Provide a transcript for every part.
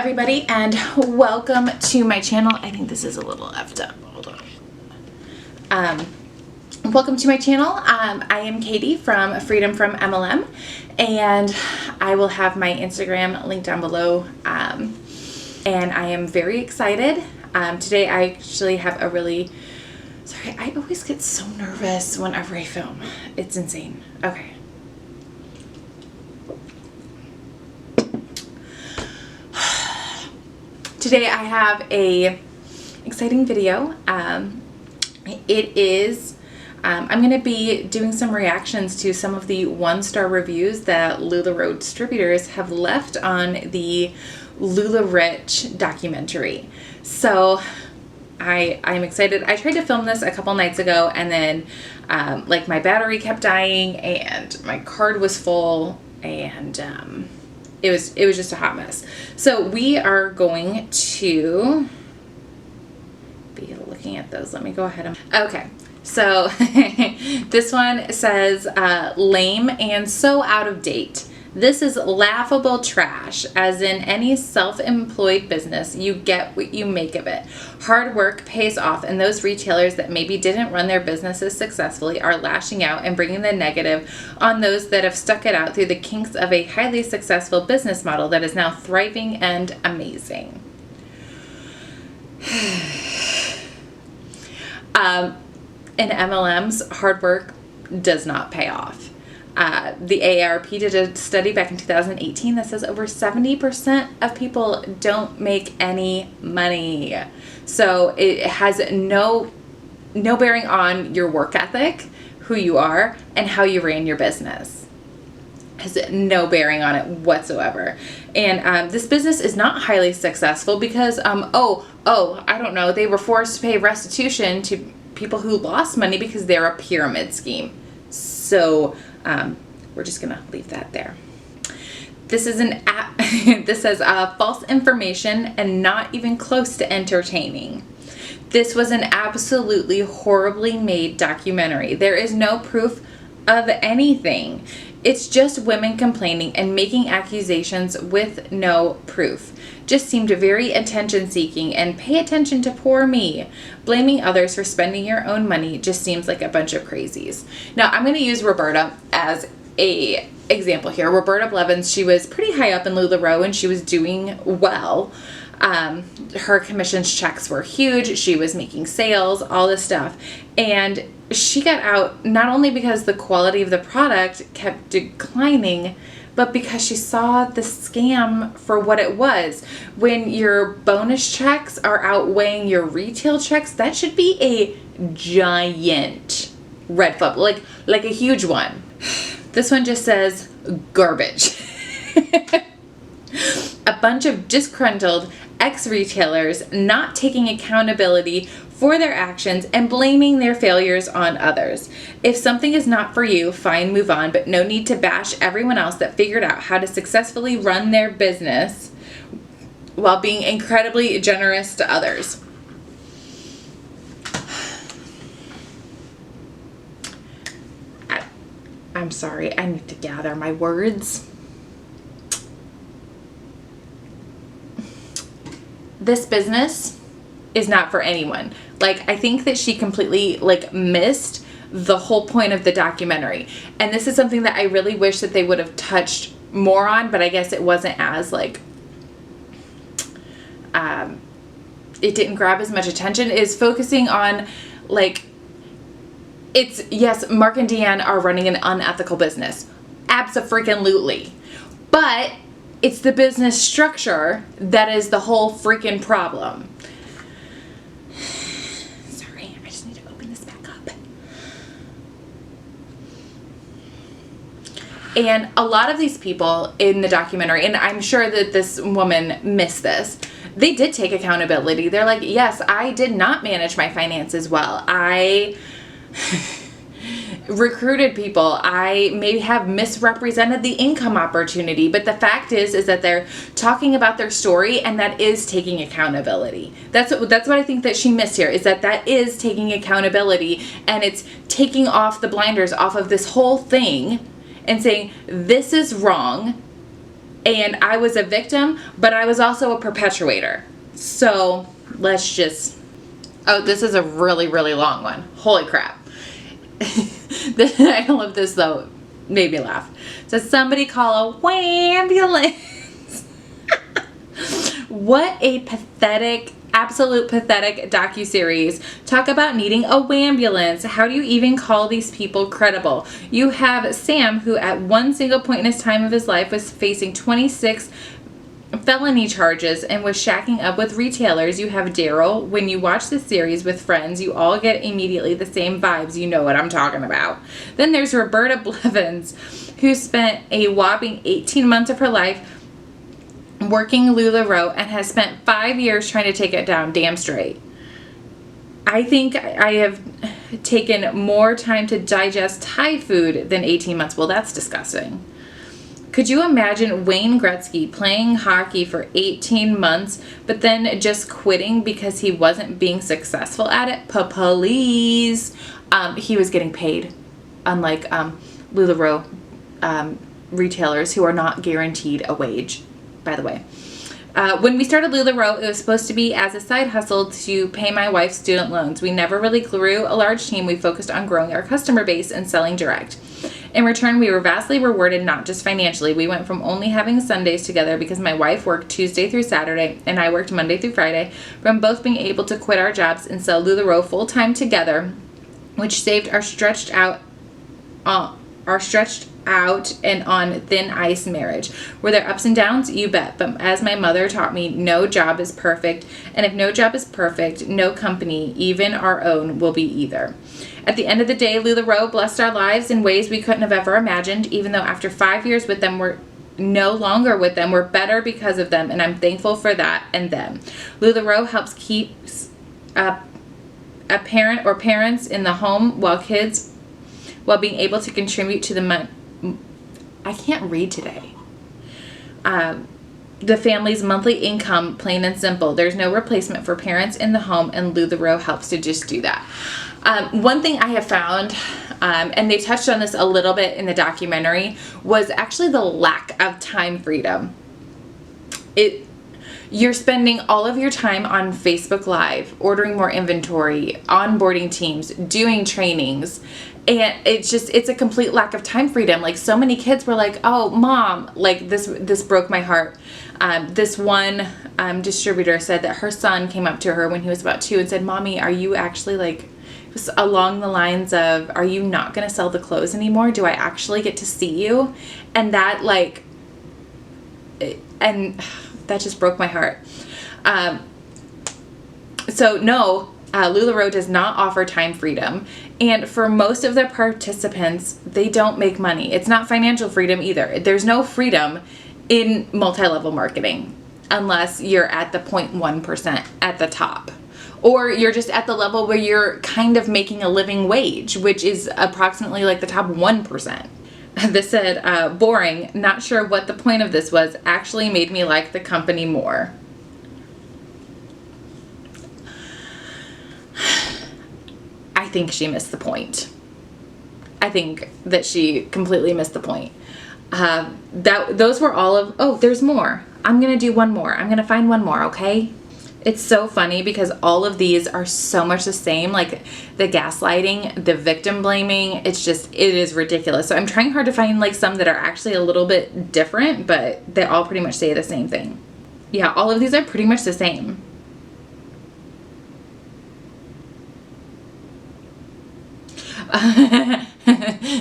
everybody, and welcome to my channel. I think this is a little effed up. Hold on. Welcome to my channel. I am Katie from Freedom from MLM, and I will have my Instagram linked down below. And I am very excited. Today I actually have a really... Sorry, I always get so nervous whenever I film. It's insane. Okay. Today I have a exciting video. It is, I'm going to be doing some reactions to some of the 1-star reviews that Lularoe distributors have left on the Lularich documentary. So I'm excited. I tried to film this a couple nights ago, and then like my battery kept dying and my card was full, and it was just a hot mess. So we are going to be looking at those. Let me go ahead and... Okay, so this one says, lame and so out of date. This is laughable trash, as in any self-employed business, you get what you make of it. Hard work pays off, and those retailers that maybe didn't run their businesses successfully are lashing out and bringing the negative on those that have stuck it out through the kinks of a highly successful business model that is now thriving and amazing. In MLMs, hard work does not pay off. The AARP did a study back in 2018 that says over 70% of people don't make any money. So it has no bearing on your work ethic, who you are, and how you ran your business. It has no bearing on it whatsoever. And this business is not highly successful because, I don't know, they were forced to pay restitution to people who lost money because they're a pyramid scheme. So we're just gonna leave that there. This is an app. This says false information and not even close to entertaining. This was an absolutely horribly made documentary. There is no proof of anything. It's just women complaining and making accusations with no proof. Just seemed very attention seeking, and pay attention to poor me. Blaming others for spending your own money just seems like a bunch of crazies. Now I'm going to use Roberta as a example here. Roberta Blevins, she was pretty high up in Lularoe and she was doing well. Her commissions checks were huge. She was making sales, all this stuff. And she got out not only because the quality of the product kept declining, but because she saw the scam for what it was. When your bonus checks are outweighing your retail checks, that should be a giant red flag, like a huge one. This one just says garbage. A bunch of disgruntled ex-retailers not taking accountability for their actions and blaming their failures on others. If something is not for you, fine, move on, but no need to bash everyone else that figured out how to successfully run their business while being incredibly generous to others. I'm sorry, I need to gather my words. This business is not for anyone. I think that she completely missed the whole point of the documentary. And this is something that I really wish that they would have touched more on, but I guess it wasn't as it didn't grab as much attention, is focusing on it's, yes, Mark and Deanne are running an unethical business. Abso-freaking-lutely. But it's the business structure that is the whole freaking problem. Sorry, I just need to open this back up. And a lot of these people in the documentary, and I'm sure that this woman missed this, they did take accountability. They're like, yes, I did not manage my finances well. I recruited people. I may have misrepresented the income opportunity, but the fact is that they're talking about their story, and that is taking accountability. That's what I think that she missed here, is that is taking accountability, and it's taking off the blinders off of this whole thing and saying, this is wrong. And I was a victim, but I was also a perpetuator. So let's just, oh, this is a really, really long one. Holy crap. The title of this, though, made me laugh. So somebody call a ambulance. What a pathetic, absolute pathetic docuseries. Talk about needing a wambulance. How do you even call these people credible? You have Sam, who at one single point in his time of his life was facing 26 felony charges and was shacking up with retailers. You have Daryl. When you watch the series with friends, you all get immediately the same vibes. You know what I'm talking about. Then there's Roberta Blevins, who spent a whopping 18 months of her life working Lularoe and has spent 5 years trying to take it down damn straight. I think I have taken more time to digest Thai food than 18 months. Well, that's disgusting. Could you imagine Wayne Gretzky playing hockey for 18 months, but then just quitting because he wasn't being successful at it? Please. He was getting paid, unlike Lularoe retailers who are not guaranteed a wage, by the way. When we started Lularoe, it was supposed to be as a side hustle to pay my wife's student loans. We never really grew a large team. We focused on growing our customer base and selling direct. In return, we were vastly rewarded, not just financially. We went from only having Sundays together because my wife worked Tuesday through Saturday and I worked Monday through Friday, from both being able to quit our jobs and sell Lularoe full-time together, which saved our stretched out and on thin ice marriage. Were there ups and downs? You bet. But as my mother taught me, no job is perfect. And if no job is perfect, no company, even our own, will be either. At the end of the day, Lularoe blessed our lives in ways we couldn't have ever imagined, even though after 5 years with them, we're no longer with them. We're better because of them, and I'm thankful for that and them. Lularoe helps keep a parent or parents in the home while being able to contribute to the I can't read today. The family's monthly income, plain and simple. There's no replacement for parents in the home, and Lularoe helps to just do that. One thing I have found, and they touched on this a little bit in the documentary, was actually the lack of time freedom. You're spending all of your time on Facebook Live, ordering more inventory, onboarding teams, doing trainings, and it's a complete lack of time freedom. Like, so many kids were like, oh, Mom, like this broke my heart. This one distributor said that her son came up to her when he was about 2 and said, Mommy, are you actually, like, along the lines of, are you not going to sell the clothes anymore? Do I actually get to see you? And that, like, and that just broke my heart. So no, Lularoe does not offer time freedom. And for most of the participants, they don't make money. It's not financial freedom either. There's no freedom in multi-level marketing unless you're at the 0.1% at the top. Or you're just at the level where you're kind of making a living wage, which is approximately like the top 1%. This said, boring, not sure what the point of this was, actually made me like the company more. I think she missed the point. I think that she completely missed the point. Those were all of, oh, there's more. I'm going to do one more. I'm going to find one more, okay? It's so funny because all of these are so much the same, like the gaslighting, the victim blaming. It is ridiculous. So I'm trying hard to find like some that are actually a little bit different, but they all pretty much say the same thing. Yeah, all of these are pretty much the same.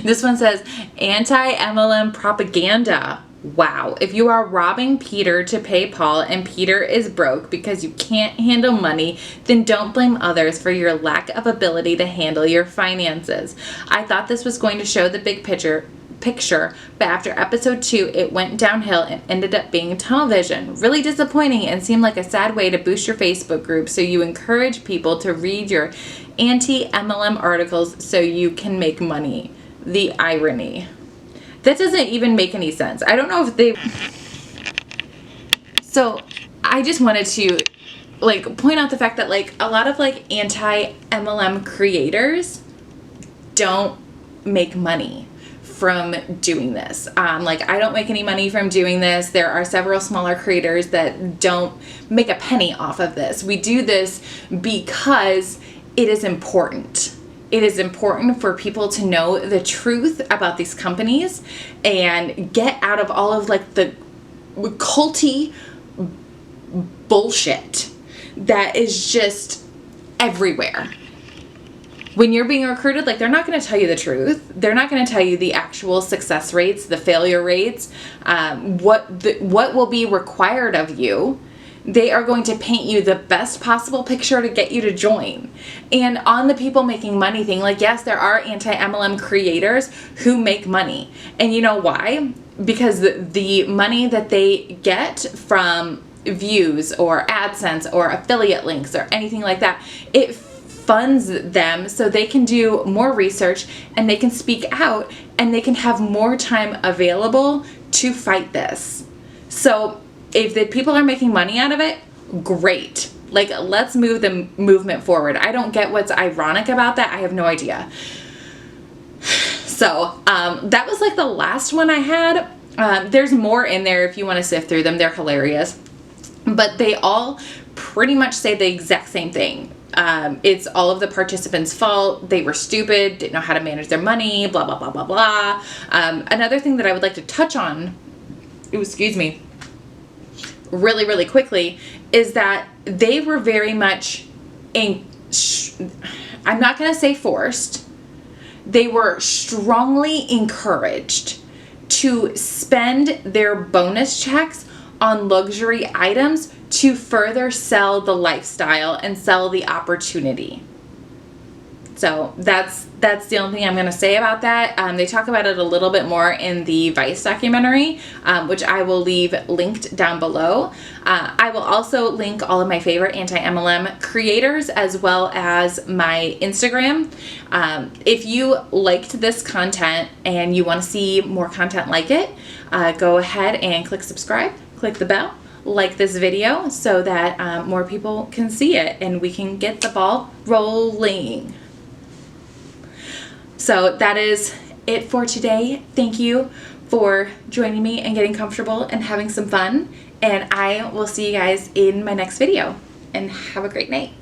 This one says anti-MLM propaganda. Wow. If you are robbing Peter to pay Paul and Peter is broke because you can't handle money, then don't blame others for your lack of ability to handle your finances. I thought this was going to show the big picture, but after episode 2, it went downhill and ended up being tunnel vision. Really disappointing and seemed like a sad way to boost your Facebook group, so you encourage people to read your anti-MLM articles so you can make money. The irony. That doesn't even make any sense. I don't know if they... So I just wanted to like point out the fact that like a lot of like anti-MLM creators don't make money from doing this. Like, I don't make any money from doing this. There are several smaller creators that don't make a penny off of this. We do this because it is important. It is important for people to know the truth about these companies and get out of all of like the culty bullshit that is just everywhere. When you're being recruited, like, they're not going to tell you the truth. They're not going to tell you the actual success rates, the failure rates, what will be required of you. They are going to paint you the best possible picture to get you to join. And on the people making money thing, like, yes, there are anti-MLM creators who make money. And you know why? Because the money that they get from views or AdSense or affiliate links or anything like that, it funds them so they can do more research and they can speak out and they can have more time available to fight this. So if the people are making money out of it, great. Like, let's move the movement forward. I don't get what's ironic about that. I have no idea. So that was like the last one I had. There's more in there if you want to sift through them. They're hilarious. But they all pretty much say the exact same thing. It's all of the participants' fault. They were stupid, didn't know how to manage their money, blah, blah, blah, blah, blah. Another thing that I would like to touch on, really, really quickly, is that they were very much, I'm not going to say forced, they were strongly encouraged to spend their bonus checks on luxury items to further sell the lifestyle and sell the opportunity. So that's the only thing I'm going to say about that. They talk about it a little bit more in the Vice documentary, which I will leave linked down below. I will also link all of my favorite anti-MLM creators as well as my Instagram. If you liked this content and you want to see more content like it, go ahead and click subscribe, click the bell, like this video so that more people can see it and we can get the ball rolling. So that is it for today. Thank you for joining me and getting comfortable and having some fun. And I will see you guys in my next video. And have a great night.